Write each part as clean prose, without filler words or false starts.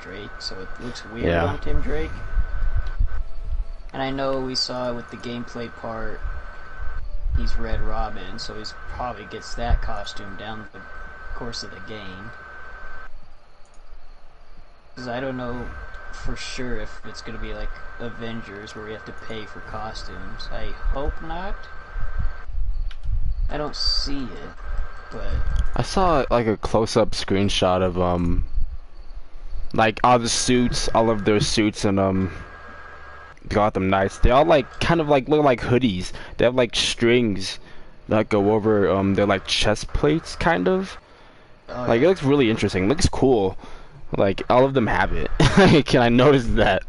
Drake, so it looks weird Yeah. on Tim Drake. And I know we saw with the gameplay part, he's Red Robin, so he's probably gets that costume down the course of the game. Because I don't know for sure if it's going to be like Avengers where we have to pay for costumes. I hope not. I don't see it, but... I saw like a close-up screenshot of like all the suits, all of their suits and Gotham Knights. They all like kind of like look like hoodies. They have like strings that go over their like chest plates kind of. Oh, Like yeah. it looks really interesting. It looks cool. Like all of them have it. Can I notice that?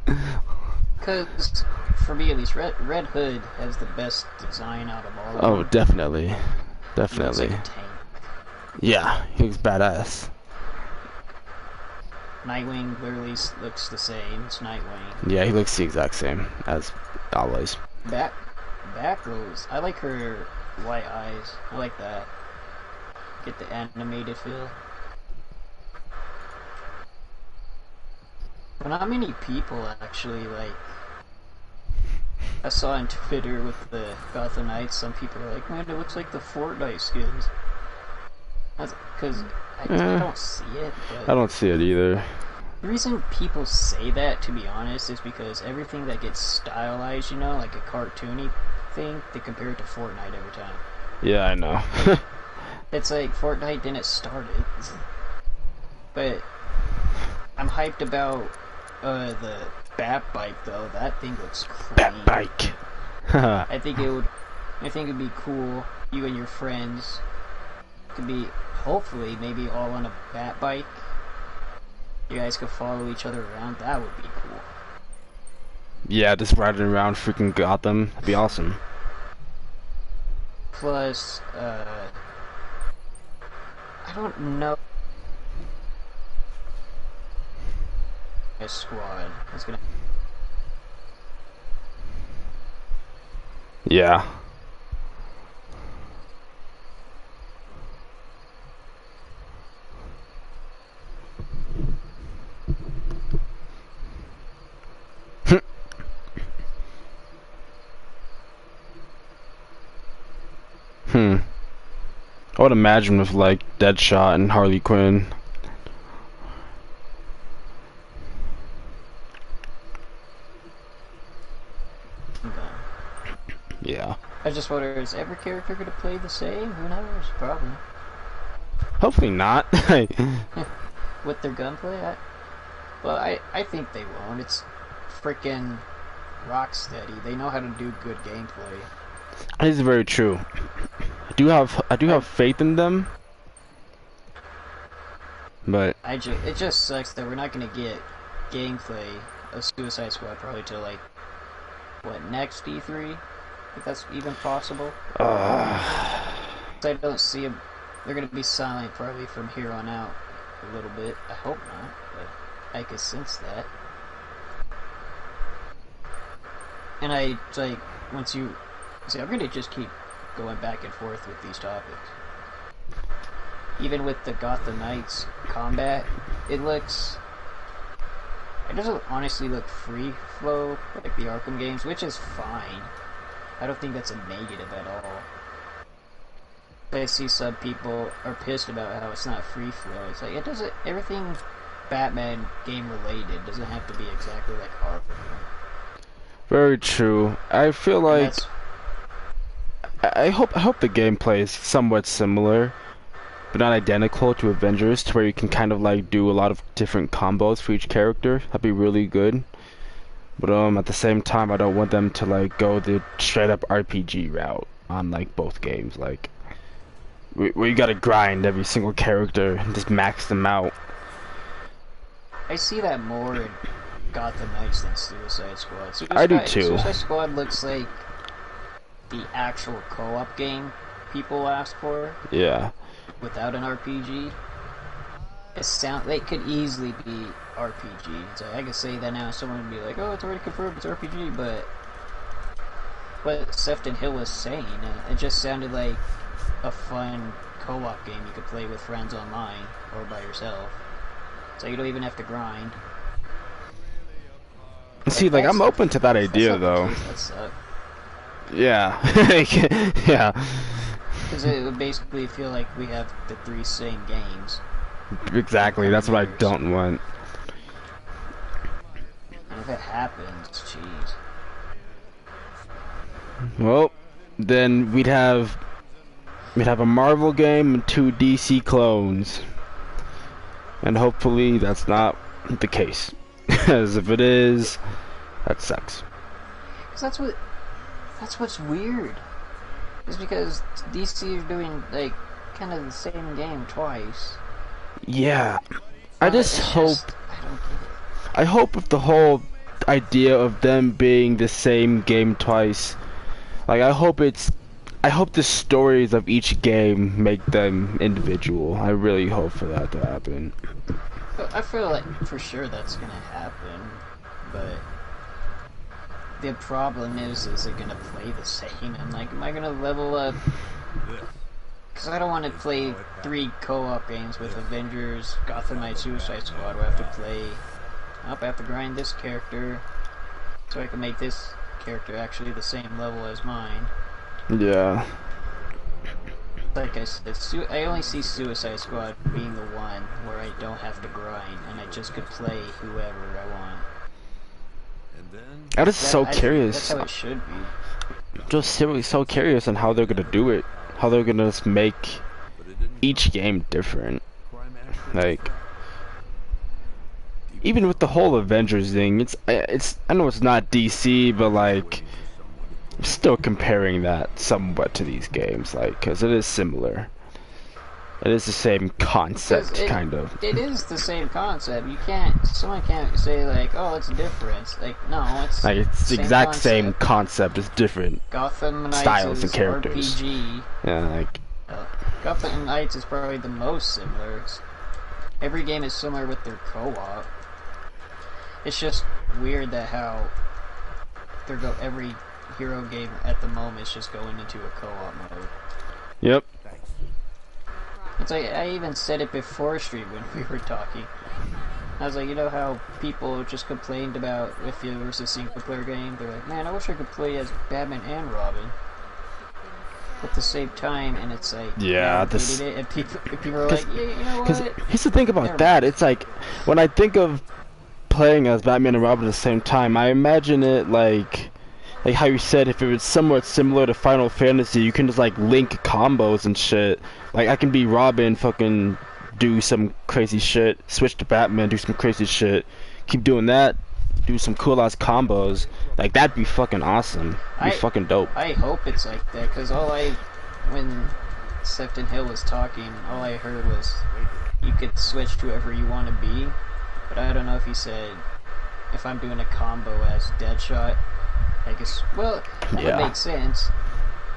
Because, for me at least, Red Hood has the best design out of all of Oh, them. definitely. He Definitely. looks like a tank. Yeah, he looks badass. Nightwing literally looks the same. It's Nightwing. Yeah, he looks the exact same as always. Batgirl's, I like her white eyes. I like that. Get the animated feel. But not many people actually, like... I saw on Twitter with the Gotham Knights, some people are like, man, it looks like the Fortnite skins. Because I don't see it, but... I don't see it either. The reason people say that, to be honest, is because everything that gets stylized, you know, like a cartoony thing, they compare it to Fortnite every time. Yeah, I know. It's like, Fortnite didn't start it. But I'm hyped about the Bat Bike, though. That thing looks clean. Bat bike. I think it'd be cool. You and your friends could be, hopefully, maybe all on a Bat Bike. You guys could follow each other around. That would be cool. Yeah, just riding around freaking Gotham. That'd be awesome. Plus, I don't know. A squad is gonna. Yeah. I would imagine with like Deadshot and Harley Quinn. Yeah. I just wonder, is every character gonna play the same? Who knows? Probably. Hopefully not. With their gunplay? I think they won't. It's freaking Rocksteady. They know how to do good gameplay. That is very true. I do have faith in them. But It just sucks that we're not gonna get gameplay of Suicide Squad probably till like what, next E3? If that's even possible. I don't see them. They're gonna be silent probably from here on out a little bit. I hope not, but I could sense that. And I like once you see, I'm gonna just keep going back and forth with these topics. Even with the Gotham Knights combat, it doesn't honestly look free flow like the Arkham games, which is fine. I don't think that's a negative at all. I see some people are pissed about how it's not free flow. It's like, it doesn't, everything Batman game related doesn't have to be exactly like Arkham. very true. I feel like I hope the gameplay is somewhat similar, but not identical to Avengers, to where you can kind of like do a lot of different combos for each character. That'd be really good. But at the same time, I don't want them to like go the straight up RPG route on like both games, like where you gotta grind every single character and just max them out. I see that more in Gotham Knights than Suicide Squad. I do too. Suicide Squad looks like the actual co-op game people ask for. Yeah. Without an RPG. They could easily be RPG. So I could say that now, someone would be like, "Oh, it's already confirmed, it's RPG." But what Sefton Hill was saying, it just sounded like a fun co-op game you could play with friends online or by yourself. So you don't even have to grind. See, like I'm open to that idea though. That suck. Yeah. Yeah. Because it would basically feel like we have the 3 same games. Exactly. That's what I don't want. And if it happens, jeez. Well, then we'd have a Marvel game and 2 DC clones. And hopefully that's not the case. Because if it is, that sucks. Because that's what's weird. Is because DC is doing like kind of the same game twice. Yeah. I just hope I don't get it. I hope if the whole idea of them being the same game twice, like I hope the stories of each game make them individual. I really hope for that to happen. I feel like for sure that's gonna happen, but the problem is it gonna play the same? And like, am I gonna level up? Because I don't want to play 3 co-op games with Avengers, Gotham Knight, Suicide Squad, where I have to play. I have to grind this character so I can make this character actually the same level as mine. Yeah. Like I said, I only see Suicide Squad being the one where I don't have to grind and I just could play whoever I want. I'm just so curious. That's how it should be. Just seriously so curious on how they're gonna do it. How they're gonna just make each game different. Like, even with the whole Avengers thing, I know it's not DC, but like, I'm still comparing that somewhat to these games, like, because it is similar. It is the same concept, kind of. It is the same concept. Someone can't say like, oh, it's different. Like, no, it's like it's the exact same concept, it's different Gotham Knights styles and characters. RPG. Yeah, like Gotham Knights is probably the most similar. Every game is similar with their co-op. It's just weird that how every hero game at the moment is just going into a co-op mode. Yep. It's like, I even said it before stream when we were talking. I was like, you know how people just complained about if it was a single player game? They're like, man, I wish I could play as Batman and Robin at the same time, and it's like, yeah, and people are like, yeah, you know what? Here's the thing about that, it's like, when I think of playing as Batman and Robin at the same time, I imagine it like how you said, if it was somewhat similar to Final Fantasy, you can just like link combos and shit. Like, I can be Robin, fucking do some crazy shit, switch to Batman, do some crazy shit, keep doing that, do some cool ass combos. Like, that'd be fucking awesome. That'd be fucking dope. I hope it's like that, because when Sefton Hill was talking, all I heard was you could switch to whoever you want to be, but I don't know if he said if I'm doing a combo as Deadshot. I guess, well, that would make sense.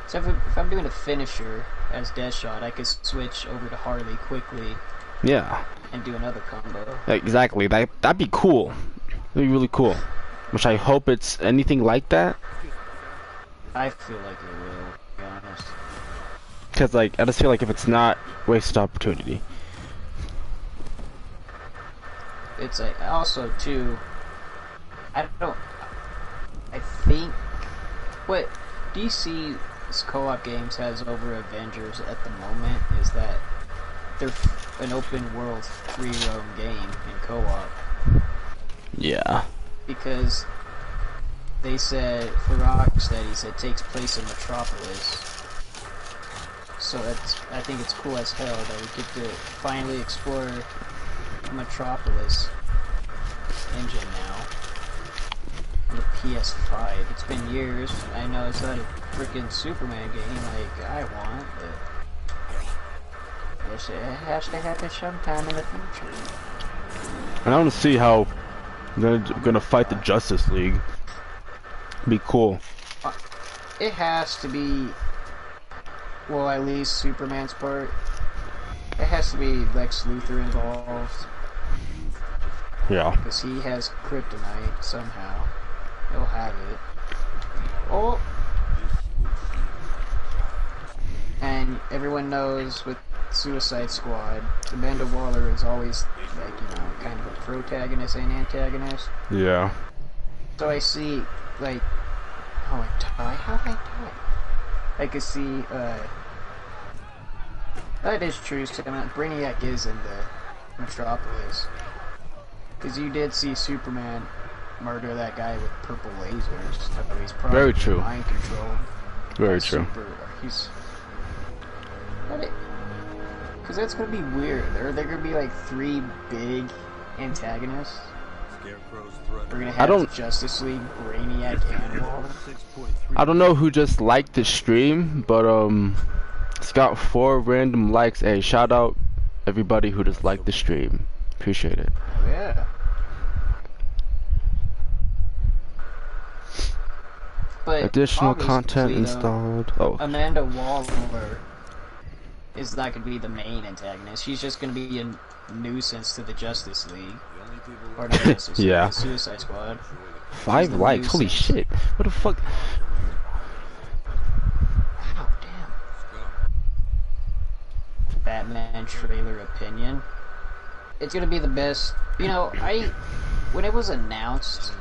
So if I'm doing a finisher as Deadshot, I could switch over to Harley quickly. Yeah. And do another combo. Exactly. That'd be cool. That'd be really cool. Which I hope it's anything like that. I feel like it will, to be honest. Because, like, I just feel like if it's not, wasted opportunity. It's like, also, too, I think what DC's co-op games has over Avengers at the moment is that they're an open world free roam game in co-op. Yeah. Because they said, for Rocksteady, he said, takes place in Metropolis. So I think it's cool as hell that we get to finally explore Metropolis engine now. The PS5. It's been years. I know it's not a freaking Superman game like I want, but I guess it has to happen sometime in the future. And I want to see how they're gonna fight the Justice League. Be cool. It has to be, well, at least Superman's part. It has to be Lex Luthor involved. Yeah. Because he has kryptonite somehow. He'll have it. Oh! And everyone knows with Suicide Squad, Amanda Waller is always, like, you know, kind of a protagonist and antagonist. Yeah. So I see, like, oh, I die? How did I die? I could see, that is true, so Brainiac is in the Metropolis. Because you did see Superman murder that guy with purple lasers. So he's probably Very true. mind controlled. Very true. He's... Because that's going to be weird. Are there going to be like 3 big antagonists? We're going to have the Justice League, Brainiac, and Waller. I don't know who just liked the stream, but it's got 4 random likes. Hey, shout out everybody who just liked the stream. Appreciate it. Yeah. But additional content installed. Oh. Amanda Waller is not going to be the main antagonist. She's just going to be a nuisance to the Justice League. Or not Justice League, yeah. The Suicide Squad. 5 likes? Holy shit. What the fuck? Wow, damn. Batman trailer opinion. It's going to be the best. You know, when it was announced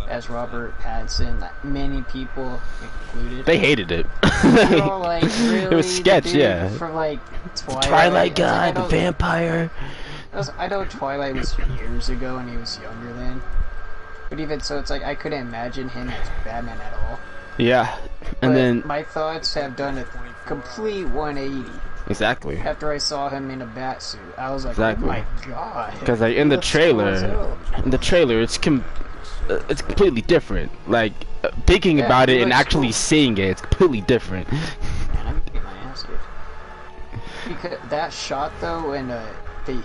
as Robert Pattinson, many people included, they hated it. They were like, really? It was sketch, yeah. From like Twilight guy, the vampire. I know Twilight was years ago and he was younger then, but even so, it's like I couldn't imagine him as Batman at all. Yeah, and but then my thoughts have done a complete 180. Exactly. After I saw him in a bat suit, I was like, exactly. oh my god. Because like in the trailer, it's completely different. Like thinking about it and actually seeing it, it's completely different. Man, I'm getting my ass kicked. Because that shot though, and they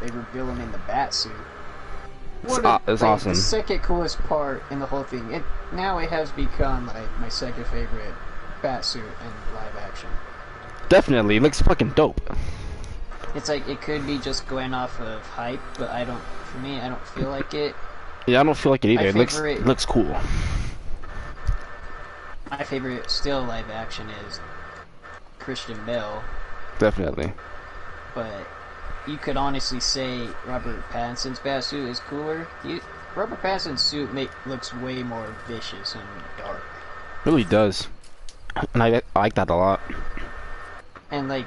reveal him in the bat suit. It's awesome. The second coolest part in the whole thing. Now it has become like my second favorite bat suit in live action. Definitely, it looks fucking dope. It's like it could be just going off of hype, but for me, I don't feel like it. Yeah, I don't feel like it either. It looks cool. My favorite still live action is Christian Bale. Definitely. But you could honestly say Robert Pattinson's bat suit is cooler. Robert Pattinson's suit looks way more vicious and dark. Really does. And I like that a lot. And like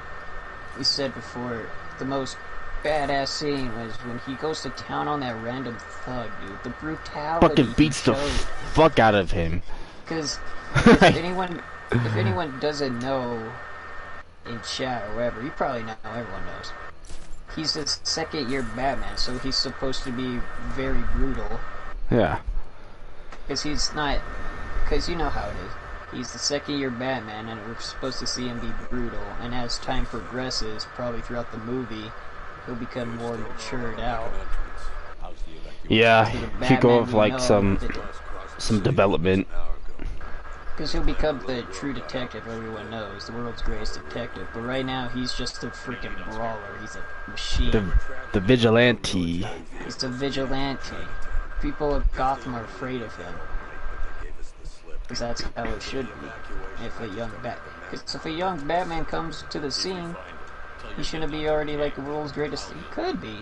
you said before, the most badass scene was when he goes to town on that random thug, dude. The brutality. Fucking beats the fuck out of him. Because if anyone doesn't know in chat or whatever, you probably know, everyone knows. He's the second-year Batman, so he's supposed to be very brutal. Yeah. Because he's not... Because you know how it is. He's the second-year Batman, and we're supposed to see him be brutal. And as time progresses, probably throughout the movie, he'll become more matured out. Yeah, he go with like some development. Because he'll become the true detective everyone knows, the world's greatest detective. But right now, he's just a freaking brawler. He's a machine. The vigilante. He's the vigilante. People of Gotham are afraid of him. Because that's how it should be. If a young Batman comes to the scene, he shouldn't be already like the world's greatest. He could be.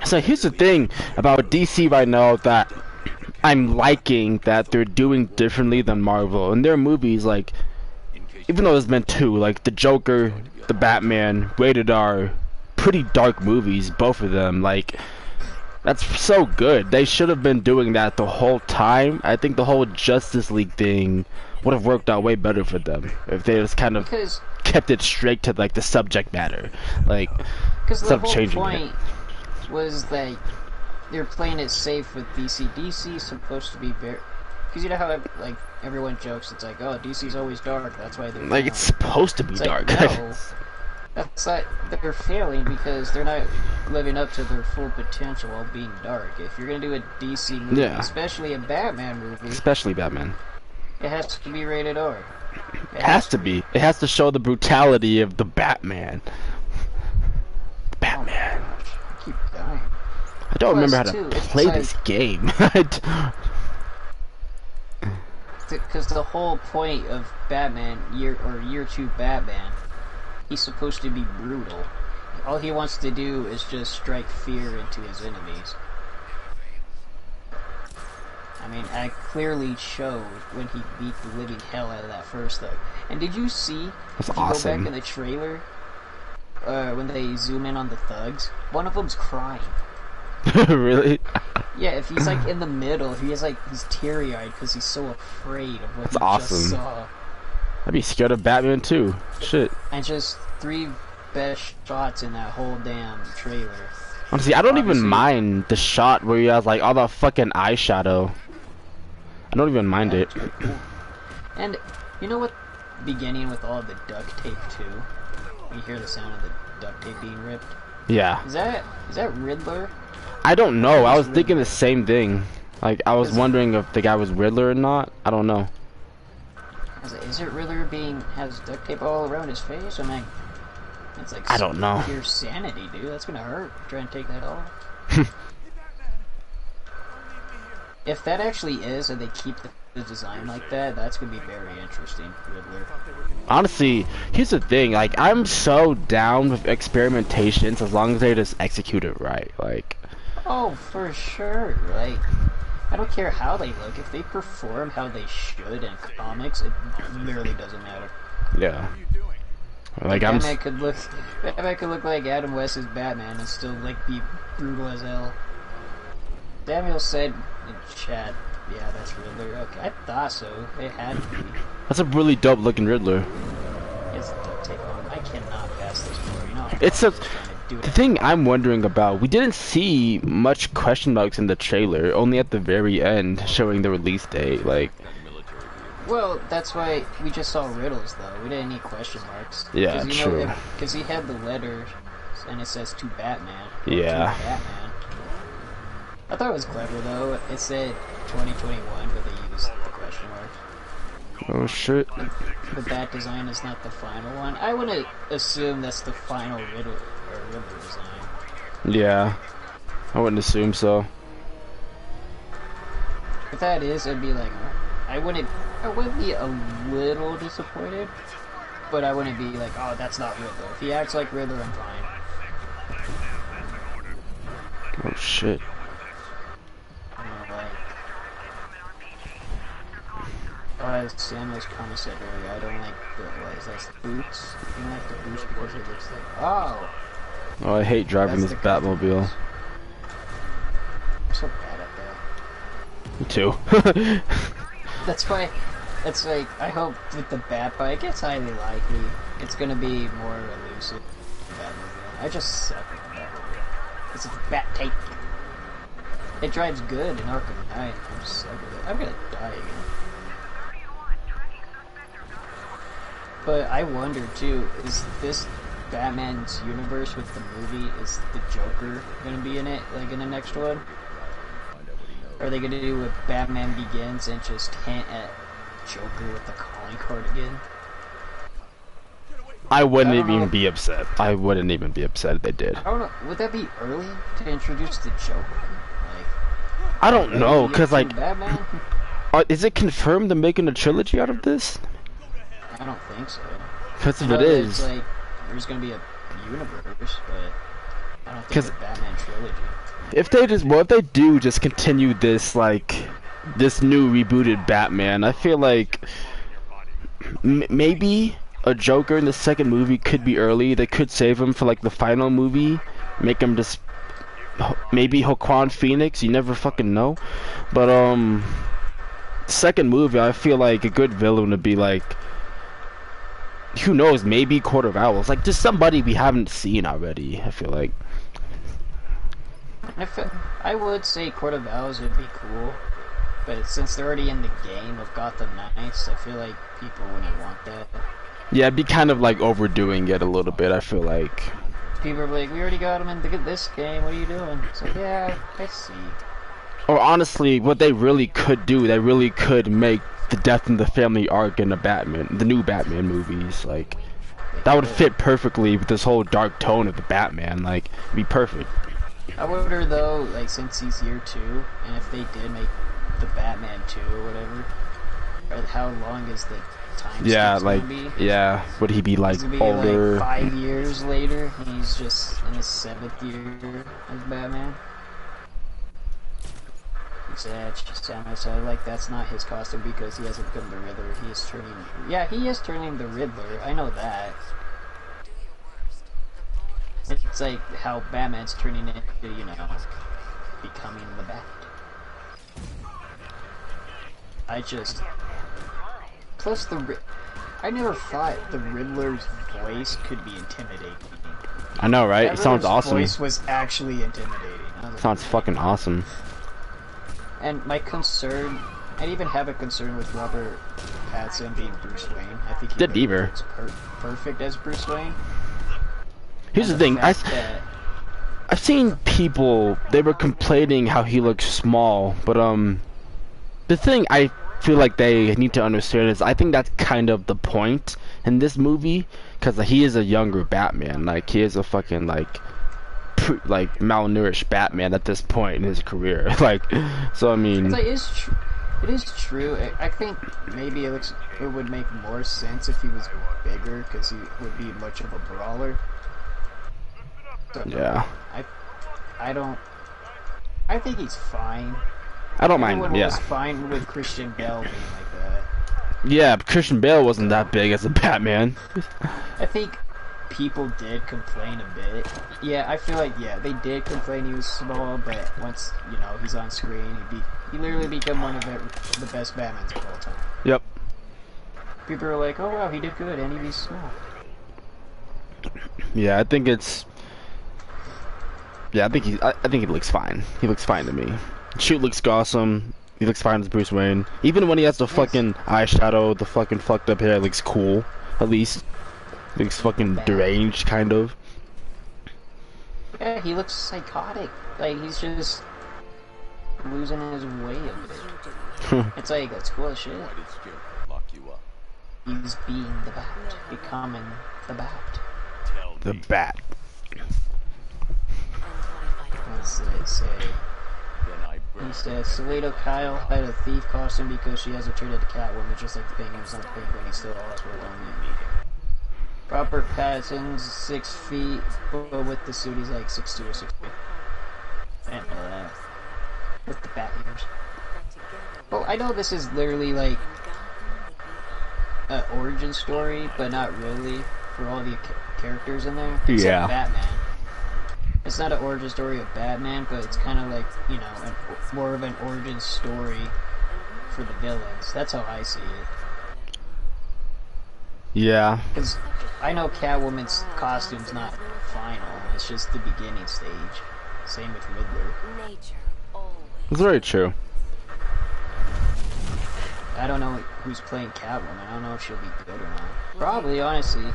So here's the thing about DC right now that I'm liking that they're doing differently than Marvel. In their movies, like, even though there's been 2, like the Joker, the Batman, rated R, pretty dark movies, both of them. Like, that's so good. They should have been doing that the whole time. I think the whole Justice League thing would have worked out way better for them if they just kind of kept it straight to like the subject matter, like instead of changing it. Was like they're playing it safe with DC. DC's supposed to be very, because you know how like everyone jokes, it's like, oh, DC's always dark. That's why they're like it's supposed to be dark. Like, no, that's not. They're failing because they're not living up to their full potential while being dark. If you're gonna do a DC movie, especially a Batman movie, especially Batman, it has to be rated R. It has to be. It has to show the brutality of the Batman. Batman. I keep dying. I don't remember how to play this game. Because the whole point of Batman, year 2 Batman, he's supposed to be brutal. All he wants to do is just strike fear into his enemies. I mean, I clearly showed when he beat the living hell out of that first thug. And did you see? That's if you awesome. go back in the trailer, when they zoom in on the thugs, one of them's crying. Really? Yeah, if he's like in the middle, he's teary-eyed because he's so afraid of what That's he awesome. just saw. I'd be scared of Batman too. Shit. And just 3 best shots in that whole damn trailer. Honestly, I don't even mind the shot where he has like all the fucking eyeshadow. I don't even mind it. Cool. And you know what? Beginning with all the duct tape too. You hear the sound of the duct tape being ripped. Yeah. Is that Riddler? I don't know. I was thinking the same thing. Like I was wondering if the guy was Riddler or not. I don't know. I was like, is it Riddler has duct tape all around his face? I'm like, it's like I don't know. Pure sanity, dude. That's gonna hurt. Try and take that off. If that actually is, and they keep the design like that, that's gonna be very interesting, Riddler. Honestly, here's the thing. Like I'm so down with experimentations as long as they just execute it right. Like. Oh, for sure. Like, I don't care how they look. If they perform how they should in comics, it literally doesn't matter. Yeah. Like Batman could look like Adam West's Batman and still like be brutal as hell. Samuel said in chat, "Yeah, that's Riddler." Okay, I thought so. It had to be. That's a really dope looking Riddler. It's a duct tape on. I cannot pass this floor. You know. It's the thing I'm wondering about. We didn't see much question marks in the trailer. Only at the very end, showing the release date. Like. Well, that's why we just saw riddles, though. We didn't need question marks. Yeah, true. Because he had the letter, and it says to Batman. Yeah. To Batman. I thought it was clever, though. It said 2021, but they used the question mark. Oh shit. The bat design is not the final one. I wouldn't assume that's the final Riddler design. Yeah. I wouldn't assume so. If that is, I'd be like, I would be a little disappointed, but I wouldn't be like, oh, that's not Riddler. If he acts like Riddler, I'm fine. Oh shit. Samuel's commissary. I don't like the boots. I don't like the boots because it looks like. Oh! Oh, I hate driving this Batmobile. I'm so bad at that. Me too. That's why. It's like, I hope with the Bat bike, it's highly likely it's gonna be more elusive Batmobile. I just suck at the Batmobile. It's a bat tape. It drives good in Arkham Knight. I'm just suck at it. I'm gonna die again. But I wonder too, is this Batman's universe with the movie, is the Joker gonna be in it, like in the next one? Or are they gonna do what Batman Begins and just hint at Joker with the calling card again? I wouldn't even be upset. I wouldn't even be upset if they did. I don't know, would that be early to introduce the Joker? Like, I don't know, cause like, Batman? Is it confirmed they're making a trilogy out of this? I don't think so. Because if it is, like, there's gonna be a universe, but I don't think it's a Batman trilogy. If they do just continue this, like, this new rebooted Batman, I feel like maybe a Joker in the second movie could be early. They could save him for like the final movie, make him just maybe Joaquin Phoenix. You never fucking know. But second movie, I feel like a good villain would be like, who knows, maybe Court of Owls, like just somebody we haven't seen already. I feel like. I would say Court of Owls would be cool, but since they're already in the game of Gotham Knights, I feel like people wouldn't want that. Yeah, it'd be kind of like overdoing it a little bit, I feel like. People are like, we already got him in this game, what are you doing? It's like, yeah, I see. Or honestly, what they really could do, they really could make the Death in the Family arc in the new Batman movies, like, that would fit perfectly with this whole dark tone of the Batman, like, it'd be perfect. I wonder though, like, since he's here too, and if they did make the Batman 2 or whatever, or how long is the time like, be? Yeah, would he be like be older? Like 5 years later, he's just in his 7th year as Batman. So like that's not his costume because he hasn't become the Riddler. He is turning. Yeah, he is turning the Riddler. I know that. It's like how Batman's turning into, you know, becoming the Bat. Plus I never thought the Riddler's voice could be intimidating. I know, right? It sounds awesome. His voice was actually intimidating. Sounds fucking awesome. And my concern, I'd even have a concern with Robert Pattinson being Bruce Wayne. I think he looks perfect as Bruce Wayne. Here's the thing, I've seen people, they were complaining how he looks small, but the thing I feel like they need to understand is I think that's kind of the point in this movie, because he is a younger Batman. Like, he is a fucking like malnourished Batman at this point in his career. Like, so I mean, it's like, it is true. I think maybe it would make more sense if he was bigger, because he would be much of a brawler. So, yeah. I think he's fine. I don't mind him, yeah. Was fine with Christian Bale being like that. Yeah, but Christian Bale wasn't that big as a Batman. I think people did complain a bit. Yeah, I feel like, yeah, they did complain he was small, but once, you know, he's on screen, he literally become one of the best Batmans of all time. Yep. People are like, oh wow, he did good, and he's small. Yeah, I think it's... Yeah, I think he looks fine. He looks fine to me. Shoot looks awesome. He looks fine as Bruce Wayne. Even when he has the fucking eyeshadow, the fucking fucked up hair, it looks cool. At least. He looks fucking deranged, kind of. Yeah, he looks psychotic. Like, he's just losing his way a bit. It's like, that's cool as shit. He's being the Bat. Becoming the Bat. The Bat. He says, Salado Kyle had a thief costume because she has a turned into Catwoman, just like the Penguin's not Penguin, he still always worked on it. Robert Pattinson's 6 feet, but with the suit he's like 6'2" or 6'3". I didn't know that. With the bat ears. Well, I know this is literally like an origin story, but not really for all the characters in there. Except Batman. It's not an origin story of Batman, but it's kind of like, you know, more of an origin story for the villains. That's how I see it. Yeah. Because I know Catwoman's costume's not final, it's just the beginning stage. Same with Riddler. It's very true. I don't know who's playing Catwoman. I don't know if she'll be good or not. Probably, honestly.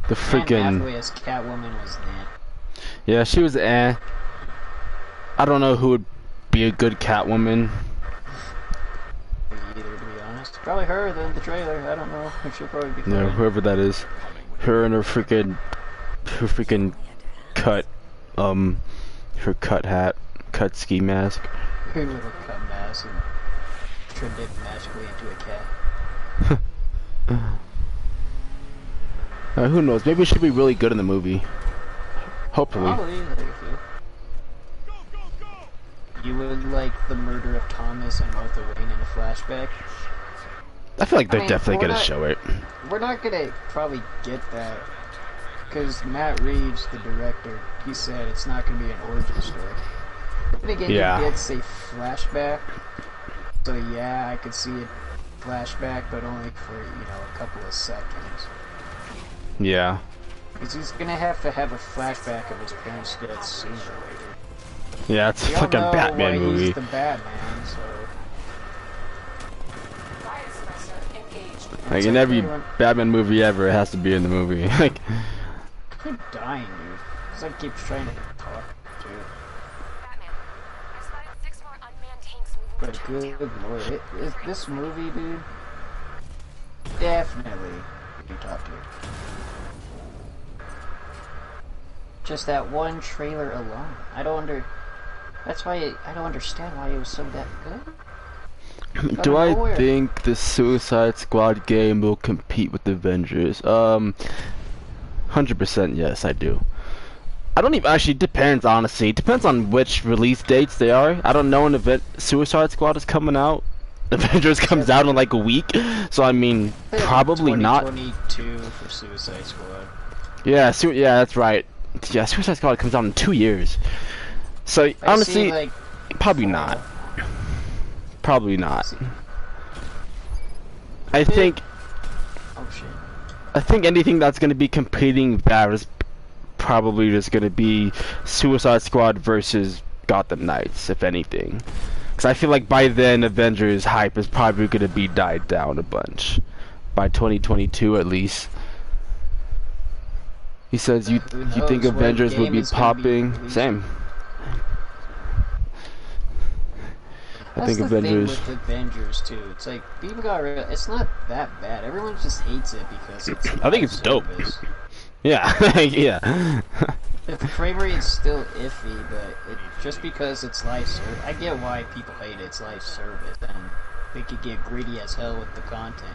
The freaking... Anne Hathaway as Catwoman was Yeah, she was I don't know who would be a good Catwoman. Either, to be honest. Probably her, then the trailer. I don't know. She'll probably be fine. Yeah, whoever that is. Her and her freaking cut, her cut hat, cut ski mask. Her little cut mask and turned it magically into a cat. Who knows? Maybe she'll be really good in the movie. Hopefully. Probably. You would like the murder of Thomas and Martha Wayne in a flashback? I feel like they're definitely gonna show it. We're not gonna probably get that, because Matt Reeves, the director, he said it's not gonna be an origin story. Then again, he did say flashback, so yeah, I could see it flashback, but only for, you know, a couple of seconds. Yeah. Because he's gonna have to have a flashback of his parents' death sooner or later. Yeah, it's a fucking Batman movie. He's the Batman, so... Like, in every Batman movie ever, it has to be in the movie. Like... I keep dying, dude. Because I keep trying to talk, too. But good lord, this movie, dude... Definitely be top tier. Just that one trailer alone. That's why I don't understand why it was so that good. Do I think the Suicide Squad game will compete with the Avengers? 100% yes, I do. I don't even actually depends honestly. It depends on which release dates they are. I don't know when event Suicide Squad is coming out. Avengers comes out in like a week, so I mean probably not. 2022 for Suicide Squad. Yeah, yeah, that's right. Yeah, Suicide Squad comes out in 2 years. So honestly, like, probably not. Probably not. I think. Oh shit. I think anything that's gonna be competing that is probably just gonna be Suicide Squad versus Gotham Knights, if anything. Because I feel like by then Avengers hype is probably gonna be died down a bunch. By 2022 at least. He says you think Avengers would be popping? Same. I think Avengers. Thing with Avengers too. It's like people got it's not that bad. Everyone just hates it because it's. I think it's dope. Yeah, yeah. The frame rate is still iffy, but just because it's live service, I get why people hate it. It's live service, and they could get greedy as hell with the content.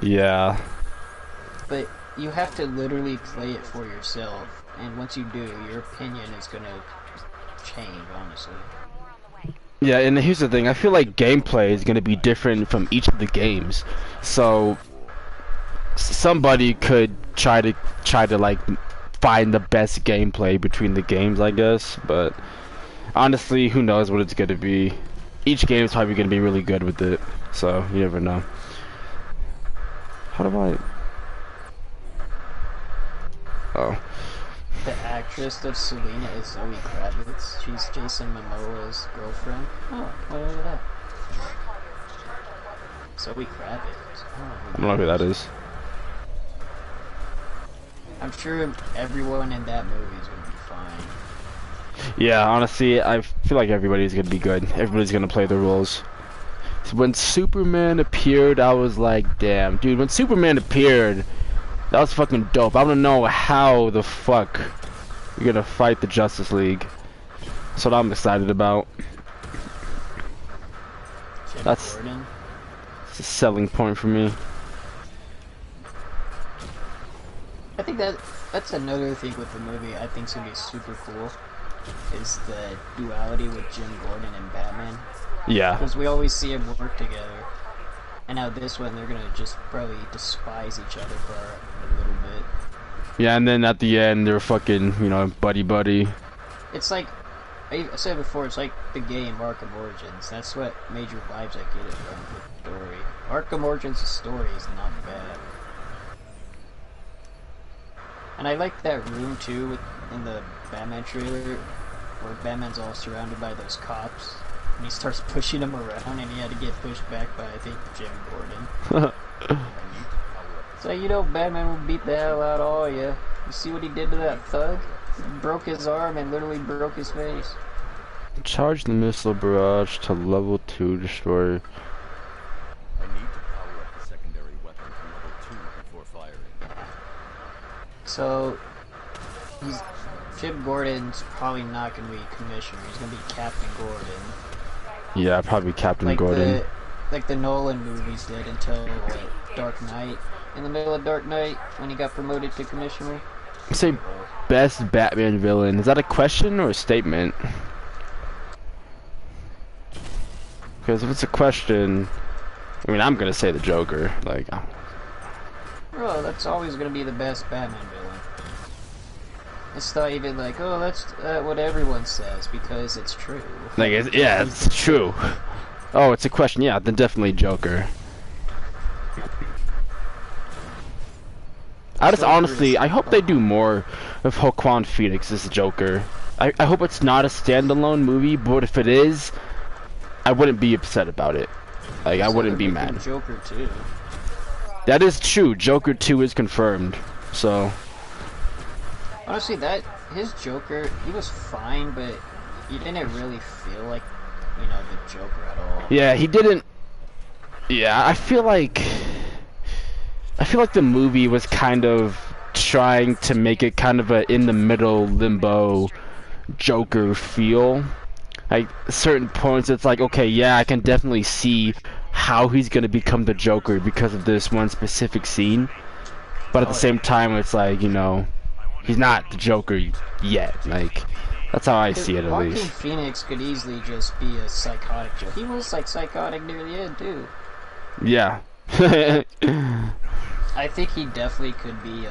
Yeah. But you have to literally play it for yourself, and once you do, your opinion is gonna change, honestly. Yeah, and here's the thing. I feel like gameplay is gonna be different from each of the games, so somebody could try to like find the best gameplay between the games, I guess. But honestly, who knows what it's gonna be? Each game is probably gonna be really good with it, so you never know. How do I? Oh. The actress of Selena is Zoe Kravitz. She's Jason Momoa's girlfriend. Oh, look at that. Zoe Kravitz. I don't know who that is. I'm sure everyone in that movie is gonna be fine. Yeah, honestly, I feel like everybody's gonna be good. Everybody's gonna play their roles. So when Superman appeared, I was like, damn, dude. When Superman appeared, that was fucking dope. I wanna know how the fuck you're gonna fight the Justice League. That's what I'm excited about. That's a selling point for me. I think that's another thing with the movie I think is gonna be super cool, is the duality with Jim Gordon and Batman. Yeah. Because we always see them work together, and now this one they're gonna just probably despise each other for a little bit. Yeah, and then at the end they're fucking, you know, buddy. It's like I said before, it's like the game Arkham Origins. That's what major vibes I get it from the story. Arkham Origins' story is not bad. And I like that room too in the Batman trailer, where Batman's all surrounded by those cops, and he starts pushing them around, and he had to get pushed back by, I think, Jim Gordon. So, you know, Batman will beat the hell out of all you. You see what he did to that thug? He broke his arm and literally broke his face. Charge the missile barrage to level 2 destroyer. I need to power up the secondary weapon to level 2 before firing. So, Jim Gordon's probably not going to be Commissioner. He's going to be Captain Gordon. Yeah, probably Captain Gordon. Like the Nolan movies did until Dark Knight. In the middle of Dark Knight, when he got promoted to Commissioner. Say best Batman villain. Is that a question or a statement? Because if it's a question, I mean, I'm gonna say the Joker. Like, oh, that's always gonna be the best Batman villain. It's not even like, oh, that's what everyone says, because it's true. Like, yeah, it's true. Oh, it's a question. Yeah, then definitely Joker. I just honestly, I hope they do more of Joaquin Phoenix's Joker. I hope it's not a standalone movie, but if it is, I wouldn't be upset about it. Like, I wouldn't be mad. Joker 2. That is true. Joker 2 is confirmed. So. Honestly, his Joker, he was fine, but you didn't really feel like, you know, the Joker at all. Yeah, he didn't. Yeah, I feel like the movie was kind of trying to make it kind of a in the middle limbo Joker feel. Like certain points it's like, okay, yeah, I can definitely see how he's gonna become the Joker because of this one specific scene. But at the same time it's like, you know, He's not the Joker yet. Like, that's how I see it at Joaquin least. Phoenix could easily just be a psychotic Joker. He was like psychotic near the end too. Yeah. I think he definitely could be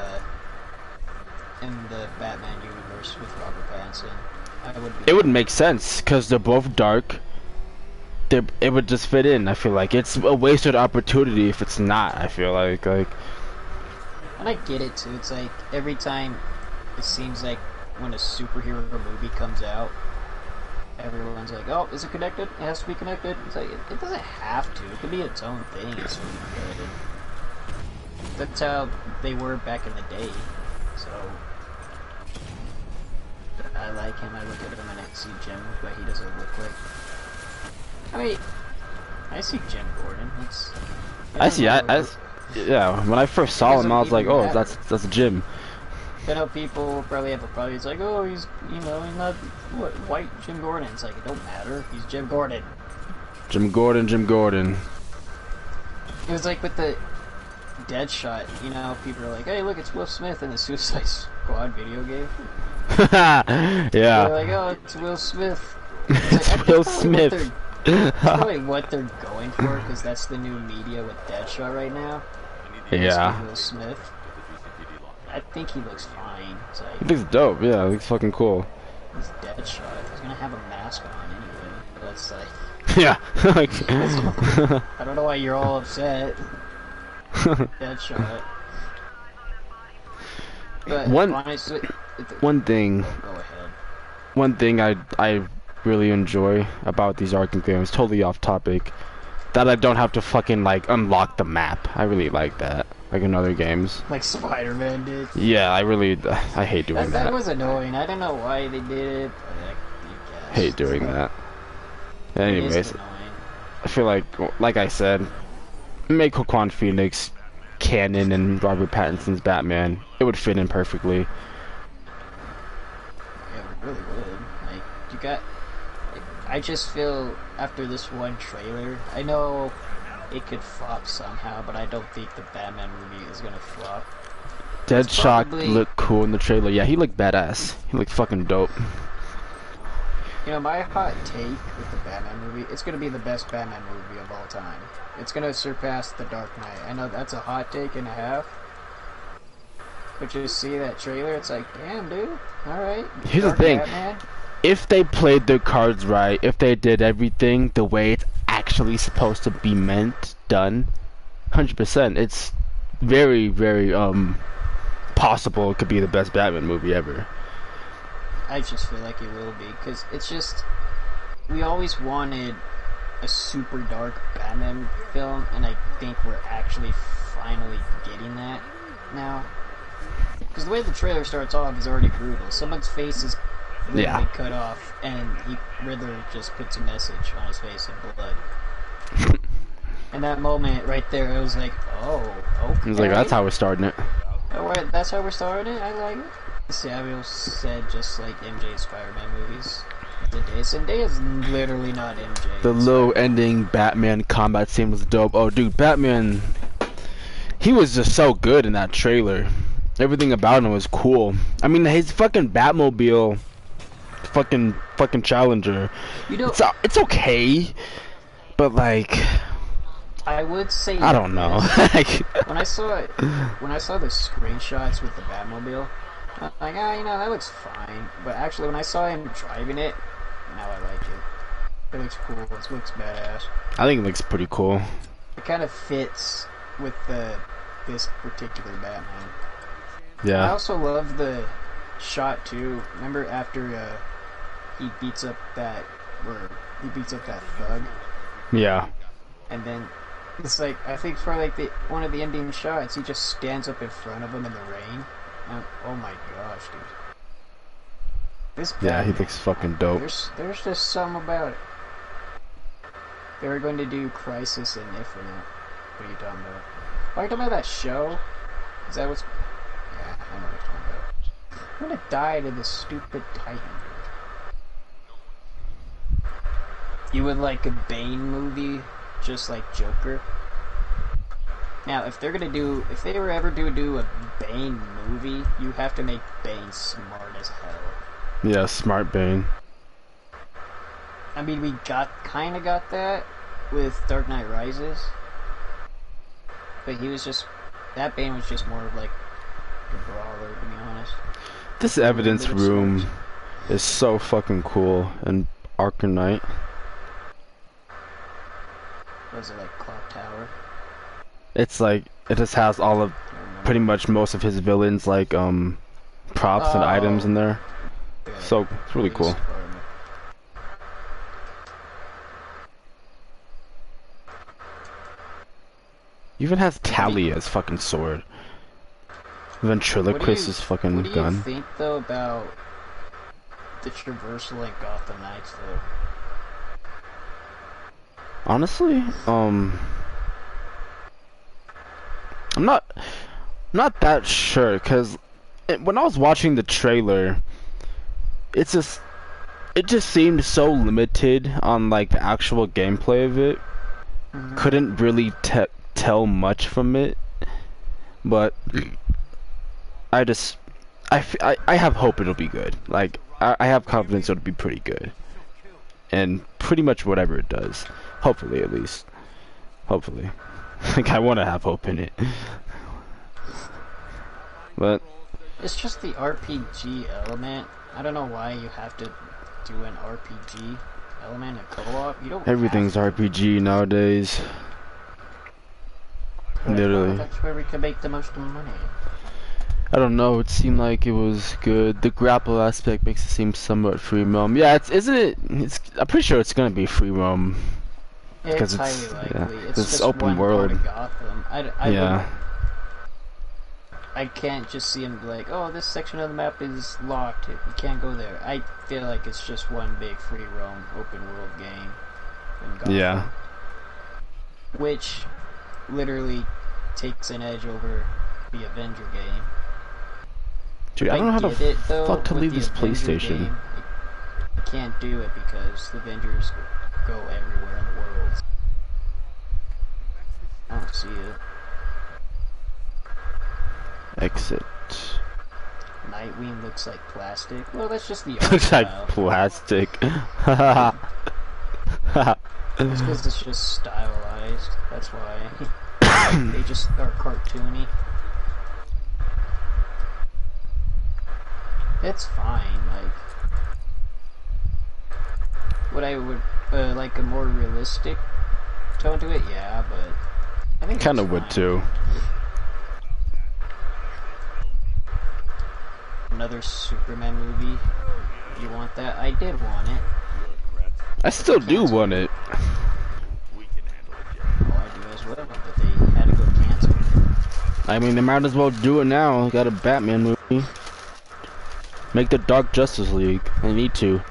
in the Batman universe with Robert Pattinson. It would make sense because they're both dark. It would just fit in. I feel like it's a wasted opportunity if it's not. I feel like. And I get it too. It's like every time it seems like when a superhero movie comes out, everyone's like, "Oh, is it connected? It has to be connected." It's like it doesn't have to. It could be its own thing. It's really good. That's how they were back in the day. So I like him. I look at him and I see Jim, but he doesn't look like. I mean, I see Jim Gordon. Yeah. When I first saw him, I was like, "Oh, that's Jim." I know people probably have a problem. It's like, "Oh, he's not white Jim Gordon." It's like it don't matter. He's Jim Gordon. Jim Gordon. It was like with the Deadshot. You know, people are like, "Hey, look, it's Will Smith in the Suicide Squad video game." Yeah. They're like, "Oh, it's Will Smith." It's like, Will Smith. That's probably what they're going for, because that's the new media with Deadshot right now. Yeah. Will Smith. I think he looks fine. It's like, He looks dope. Yeah, he looks fucking cool. he's Deadshot. He's gonna have a mask on anyway. That's like. Yeah. Like. I don't know why you're all upset. Deadshot. But honestly, one thing. Go ahead. One thing I really enjoy about these Arkham games, totally off topic, that I don't have to fucking like unlock the map. I really like that, like in other games. Like Spider-Man did. Yeah, I hate doing that. That was annoying. I don't know why they did it, but I hate doing that. Anyways, I feel like I said, make Joaquin Phoenix canon and Robert Pattinson's Batman. It would fit in perfectly. Yeah, it really would. Like, you got. I just feel after this one trailer, I know it could flop somehow, but I don't think the Batman movie is gonna flop. Deadshot looked cool in the trailer. Yeah, he looked badass. He looked fucking dope. You know, my hot take with the Batman movie, it's gonna be the best Batman movie of all time. It's gonna surpass The Dark Knight. I know that's a hot take and a half. But you see that trailer, it's like, damn, dude. Alright. Here's the thing. Batman. If they played their cards right, if they did everything the way it's actually supposed to be done, 100%, it's very, very, possible it could be the best Batman movie ever. I just feel like it will be, because it's just, we always wanted a super dark Batman film, and I think we're actually finally getting that now. Because the way the trailer starts off is already brutal. Someone's face is literally cut off, and Riddler just puts a message on his face in blood. And that moment right there, it was like, oh, okay. He was like, that's how we're starting it. Oh, that's how we're starting it? I like it. Samuel said just like MJ's Spider-Man movies. Zendaya's literally not MJ. The low ending Batman combat scene was dope. Oh, dude, Batman, he was just so good in that trailer. Everything about him was cool. I mean, his fucking Batmobile, fucking Challenger. You know, it's okay, but like, I would say I don't know. when I saw the screenshots with the Batmobile, I'm like, you know, that looks fine. But actually, when I saw him driving it, now I like it. It looks cool. It looks badass. I think it looks pretty cool. It kind of fits with this particular Batman. Yeah. I also love the shot too. Remember after he beats up that thug? Yeah. And then it's like, I think for like one of the ending shots, he just stands up in front of him in the rain. And, oh my gosh, dude. This Batman, he looks fucking dope. There's just something about it. They were going to do Crisis and Infinite. What are you talking about? Are you talking about that show? Is that what's... Yeah, I know what you're talking about. I'm gonna die to this stupid Titan, dude. You would like a Bane movie, just like Joker? Now, if they were ever to do a Bane movie, you have to make Bane smart as hell. Yeah, smart Bane. I mean, we kinda got that with Dark Knight Rises, but that Bane was just more of like a brawler, to be honest. This evidence room is so fucking cool in Arkham Knight. Was it like Clock Tower? It's like it just has all of pretty much most of his villains like props and items in there. So it's really cool. Even has Talia's fucking sword. Ventriloquist's fucking gun. What do you think though about the traversal in Gotham Knights though? Honestly, I'm not that sure, cause when I was watching the trailer, it just seemed so limited on like the actual gameplay of it. Couldn't really tell much from it, but I have hope it'll be good. Like I have confidence it'll be pretty good, and pretty much whatever it does. Hopefully, at least. Hopefully. Like, I want to have hope in it. But it's just the RPG element. I don't know why you have to do an RPG element in co-op. You don't. Everything's RPG nowadays. Literally. That's where we can make the most money. I don't know, it seemed like it was good. The grapple aspect makes it seem somewhat free roam. Yeah, I'm pretty sure it's gonna be free roam. It's highly likely. Yeah, it's just open world. Part of Gotham. I can't just see him like, oh, this section of the map is locked. You can't go there. I feel like it's just one big free roam open world game in Gotham. Yeah. Which literally takes an edge over the Avenger game. Dude, I don't know how the fuck to leave this PlayStation. Game, you can't do it because the Avengers go everywhere in the world. I don't see it. Exit. Nightwing looks like plastic. Well, that's just the art Looks like style. plastic. It's because it's just stylized. That's why. They just are cartoony. It's fine, like... What I would, like a more realistic tone to it, yeah, but... I think Kinda would too. Another Superman movie. You want that? I did want it. I still do want it. Well, I do as well, but they had to go cancel it. I mean, they might as well do it now. Got a Batman movie. Make the Dark Justice League. They need to.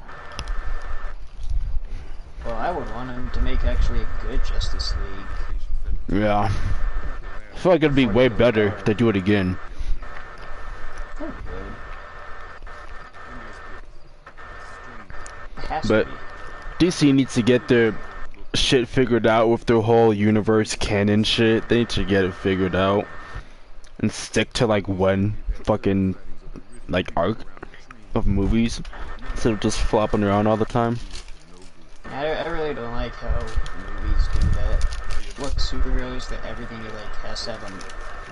Well, I would want them to make actually a good Justice League. Yeah. I feel like it'd be way better if they do it again. That'd be good. It has But to be. DC needs to get their shit figured out with their whole universe canon shit. They need to get it figured out and stick to like one fucking like arc of movies instead of just flopping around all the time. I really don't like how movies do that. What superheroes that everything like has to have a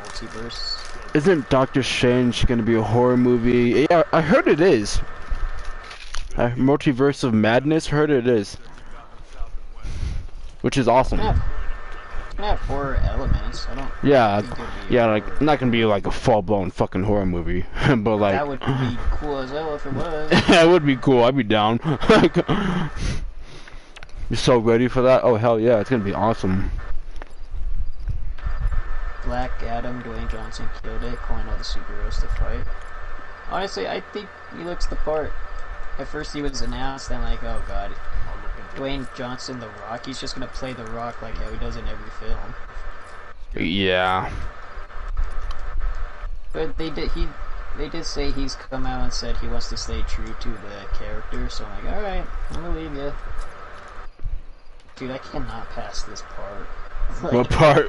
multiverse. Isn't Doctor Strange gonna be a horror movie? Yeah, I heard it is. Multiverse of Madness, heard it is. Which is awesome. It's gonna have horror elements. I don't. Yeah, think it'd be yeah, horror. like not gonna be like a full-blown fucking horror movie, but like That would be cool as hell if it was. it would be cool. I'd be down. You're so ready for that? Oh hell yeah, it's gonna be awesome. Black Adam, Dwayne Johnson killed it, calling all the superheroes to fight. Honestly, I think he looks the part. At first he was announced, then like, oh god, Dwayne Johnson, The Rock, he's just gonna play The Rock like how he does in every film. Yeah. But they did say he's come out and said he wants to stay true to the character, so I'm like, alright, I'm gonna leave you. Dude, I cannot pass this part. Like, What part?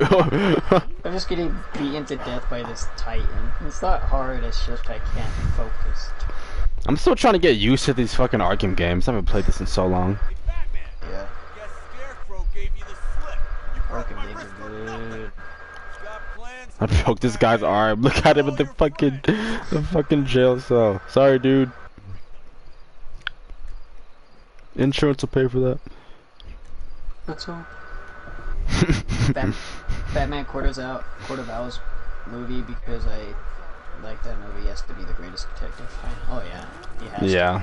I'm just getting beaten to death by this Titan. It's not hard, it's just I can't focus. I'm still trying to get used to these fucking Arkham games. I haven't played this in so long. Hey, Batman. Yeah. Guess Scarecrow gave you the slip. You broke Arkham my games wrist are for good. nothing. Got plans I for broke this guy's Batman? arm. Look at him in Call the your fucking, friend. the fucking jail cell. Sorry, dude. Insurance will pay for that. That's all. Batman Court of Owls movie because I like that movie. He has to be the greatest detective. Oh yeah, he has Yeah,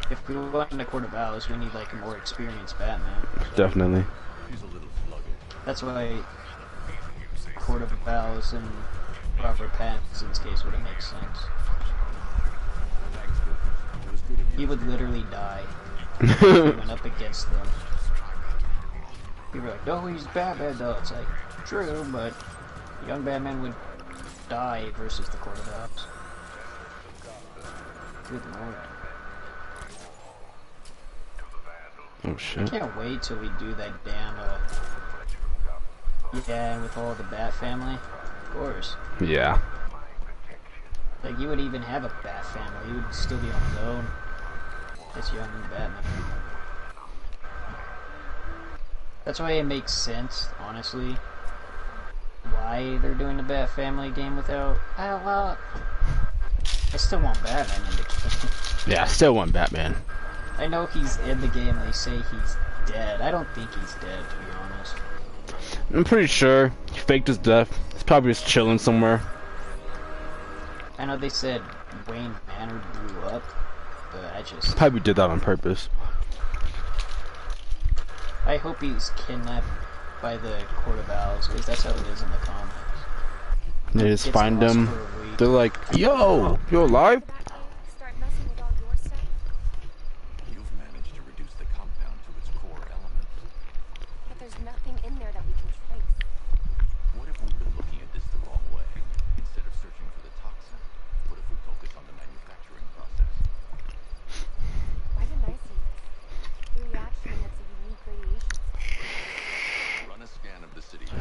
to. If we want a Court of Owls, we need like a more experienced Batman. So definitely. He's a little sluggish. that's why Court of Owls and Robert Pattinson's case would make sense. Thanks, Joker. It was good of you. He would literally die if he went up against them. People are like, no, he's Batman though. It's like, true, but young Batman would die versus the Court of Owls. Good lord. Oh I shit. can't wait till we do that damn, yeah, with all the Bat family. Of course. Yeah. Like, you would even have a Bat family. You would still be on his own. It's young Batman. That's why it makes sense, honestly, why they're doing the Bat Family game without... well, I still want Batman in the game. Yeah, I still want Batman. I know he's in the game, they say he's dead. I don't think he's dead, to be honest. I'm pretty sure he faked his death. He's probably just chilling somewhere. I know they said Wayne Manor blew up, but I just... Probably did that on purpose. I hope he's kidnapped by the Court of Owls, because that's how it is in the comics. They just Gets find lost him. for a week. They're like, yo, you alive? Start messing with all your stuff. You've managed to reduce the compound to its core elements. But there's nothing in there that we can trace. What if we've been looking at this the wrong way? Instead of searching for the toxin, what if we focus on the manufacturing process? Why didn't I see this? The reaction emits a unique radiation spectrum. Run a scan of the city. Show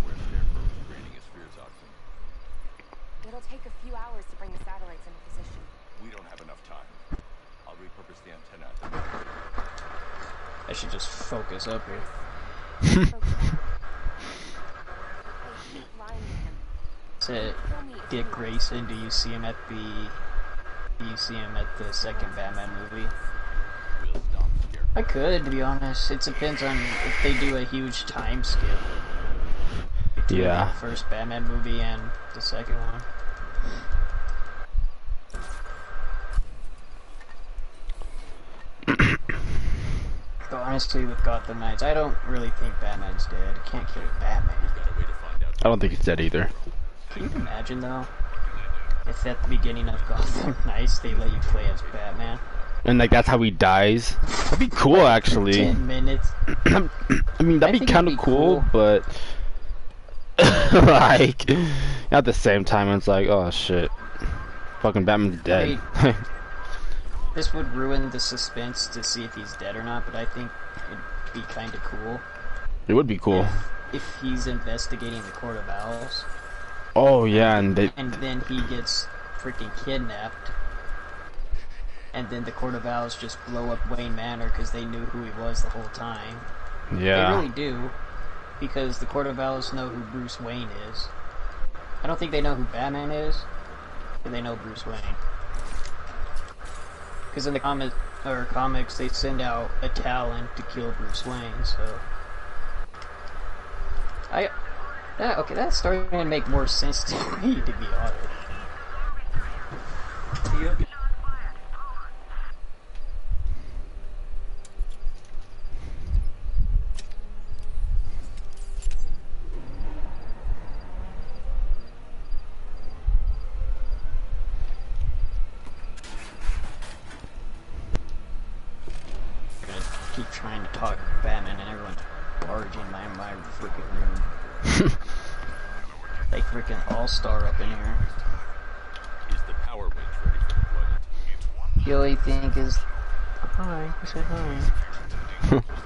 where Scarecrow is creating his fear toxin. It'll take a few hours to bring the satellites into position. We don't have enough time. I'll repurpose the antenna. I should just focus up here. Focus on it. Hey, keep lying to him. To Kill me if Dick you Grayson, do you see him at the second Batman movie? We'll stop Scarecrow. I could, to be honest. It depends on if they do a huge time skip between Yeah. the first Batman movie and the second one. But honestly, with Gotham Knights, I don't really think Batman's dead. You can't kill Batman. Got a way to find out. I don't think he's dead either. Can you imagine, though, if at the beginning of Gotham Knights they let you play as Batman? And like that's how he dies. That'd be cool, actually. 10 minutes. I mean, that'd be think kind it'd of be cool, cool. but like at the same time, it's like, oh shit, fucking Batman's dead. This would ruin the suspense to see if he's dead or not, but I think it'd be kind of cool It would be cool. if he's investigating the Court of Owls, Oh yeah, and they and then he gets freaking kidnapped, and then the Court of Owls just blow up Wayne Manor because they knew who he was the whole time. They yeah. really do, because the Court of Owls know who Bruce Wayne is. I don't think they know who Batman is, but they know Bruce Wayne. Because in the comics, they send out a Talon to kill Bruce Wayne, so... Okay, that's starting to make more sense to me, to be honest. Keep trying to talk Batman and everyone's barging my freaking room. Like freaking all-star up in here. Is the power winch ready for deployment? The only thing is... Hi, I said hi.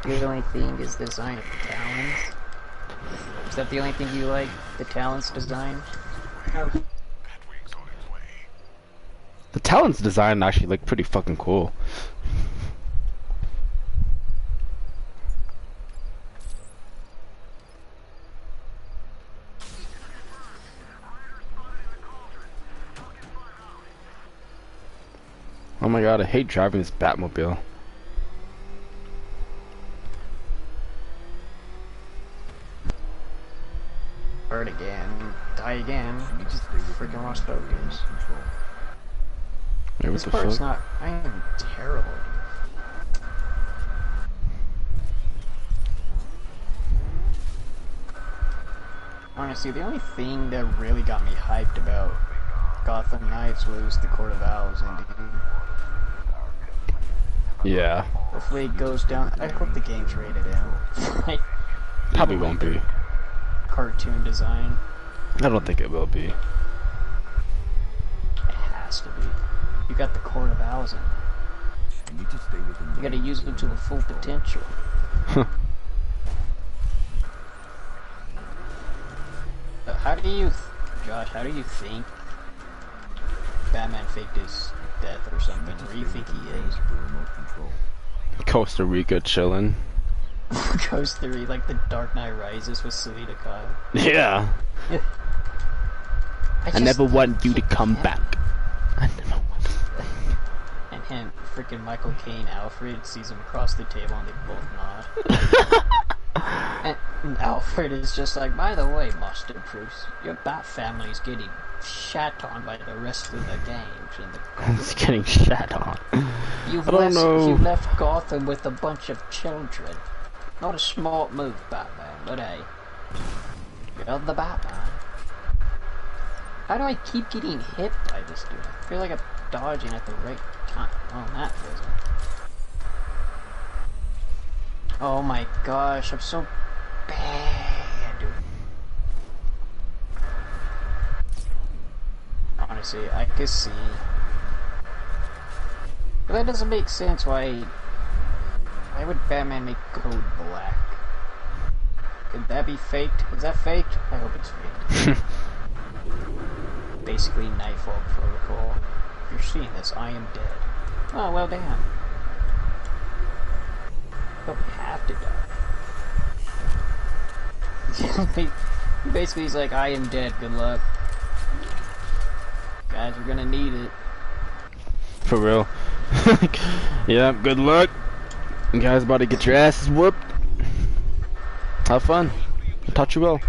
The only thing is the design of the talons. Is that the only thing you like? The talons design? The talons design actually look pretty fucking cool. Oh my god, I hate driving this Batmobile. Hurt again. Die again. You just freaking lost focus. Hey, what This the part's fuck? not... I am terrible. Honestly, the only thing that really got me hyped about Gotham Knights was the Court of Owls ending. Yeah, Hopefully it goes down. I hope the game's rated M. Like, probably won't be. cartoon design. I don't think it will be. It has to be. You got the Court of Owls in. You need to stay within You gotta use them to the full potential. How do you, Josh, how do you think Batman faked his death or something? Where do you think he is? the remote control. Costa Rica chilling. Goes through like the Dark Knight Rises with Selena Kyle. Yeah. I never want you to come back. I never want. And him, freaking Michael Caine, Alfred sees him across the table and they both nod. And Alfred is just like, by the way, Master Bruce, your Bat family's getting shat on by the rest of the gangs in the It's getting shat on. You've I don't know. You left Gotham with a bunch of children. Not a smart move, Batman, but hey, you're the Batman. How do I keep getting hit by this dude? I feel like I'm dodging at the right time. Oh, that doesn't. Oh my gosh, I'm so bad, dude. Honestly, I could see. But that doesn't make sense. Why would Batman make code black? Could that be faked? Is that faked? I hope it's faked. Basically, Nightfall Protocol. If you're seeing this, I am dead. Oh, well, damn. Don't have to die. Basically, he's like, I am dead, good luck. Guys, we're gonna need it. For real. Yeah, good luck. You guys about to get your asses whooped. Have fun. Touch you will.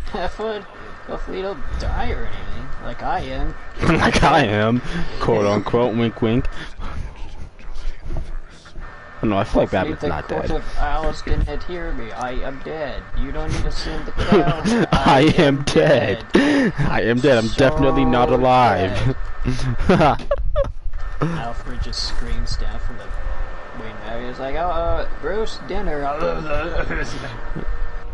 Have fun. Hopefully you don't die or anything, like I am. Like I am. Quote unquote, wink wink. No, I feel like Batman's not dead. dead. If Alice didn't adhere me, I am dead. You don't need to send the cow. I am dead. I am dead. I'm definitely not alive. Alfred just screams down from the wing. He's like, Bruce, dinner.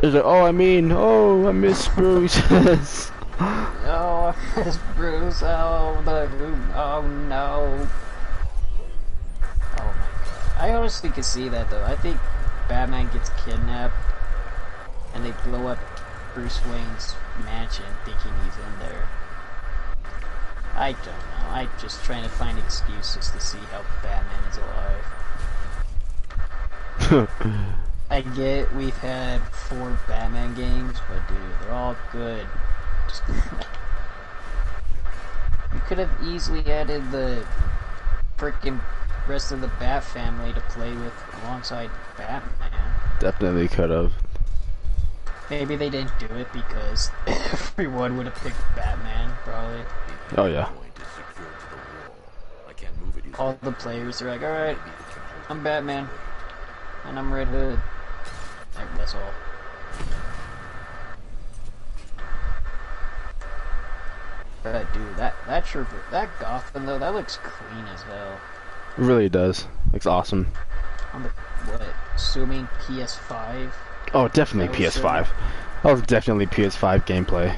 He's like, oh, I miss Bruce. Oh, I miss Bruce. Oh no. Oh my god. I honestly could see that though. I think Batman gets kidnapped and they blow up Bruce Wayne's mansion thinking he's in there. I don't know. I'm just trying to find excuses to see how Batman is alive. I get we've had 4 Batman games, but dude, they're all good. Just you could have easily added the freaking rest of the Bat family to play with alongside Batman. Definitely could have. Maybe they didn't do it because everyone would have picked Batman, probably. Oh yeah. All the players are like, alright, I'm Batman, and I'm Red Hood. That's all. But dude, that Gotham though, that looks clean as hell. It really does. Looks awesome. On the, what, assuming PS5? Oh, definitely PS5. That was definitely PS5 gameplay.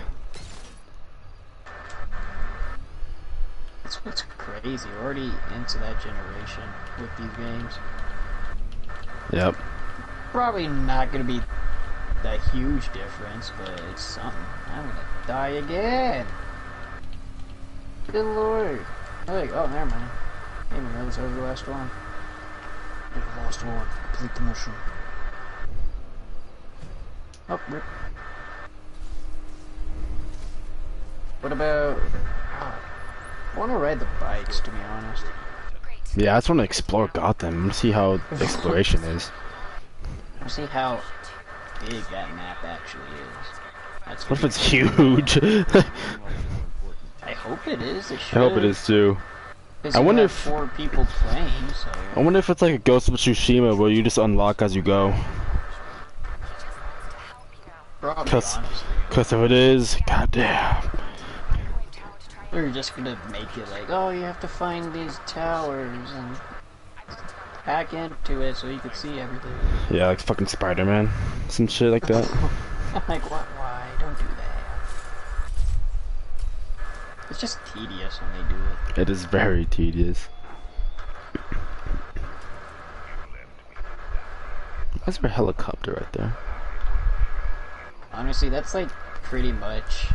That's what's crazy. We're already into that generation with these games. Yep. Probably not gonna be a huge difference, but it's something. I'm gonna die again. Good lord. Like, oh, never mind. I didn't even realize that was the last one. The last one. Complete the mission. Oh, rip. What about... Oh, I want to ride the bikes, to be honest. Yeah, I just want to explore Gotham and see how exploration is. I want to see how big that map actually is. That's What if it's huge? I hope it is. It I hope it is too. I wonder if 4 people playing, so... I wonder if it's like a Ghost of Tsushima where you just unlock as you go. Probably, Cause honestly. if it is, goddamn. They're just gonna make it like, oh, you have to find these towers and hack into it so you can see everything. Yeah, like fucking Spider-Man, some shit like that. I'm like, what? Why? Don't do that. It's just tedious when they do it. It is very tedious. Why's there a helicopter right there? Honestly, that's like pretty much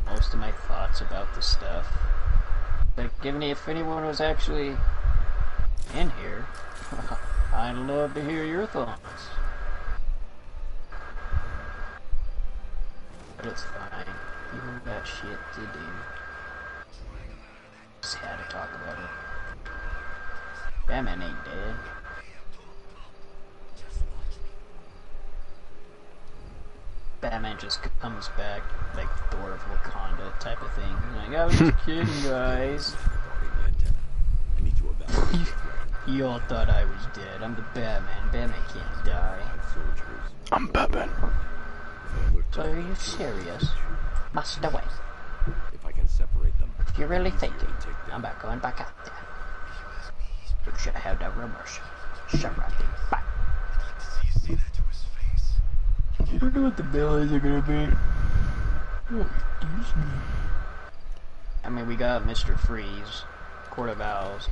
most of my thoughts about the stuff. Like, if anyone was actually in here, I'd love to hear your thoughts. But it's fine. You got shit to do. Just had to talk about it. Batman ain't dead. Batman just comes back like Thor of Wakanda type of thing. Like, I was just kidding, guys. You all thought I was dead. I'm the Batman. Batman can't die. I'm Batman. So are you serious? Master Wayne. If I can separate them, If you really think it, I'm not going back out there. You should have had that rumors. Shut right there. Bye. You don't know what the bills are gonna be. Oh, Disney. I mean, we got Mr. Freeze, Court of Owls,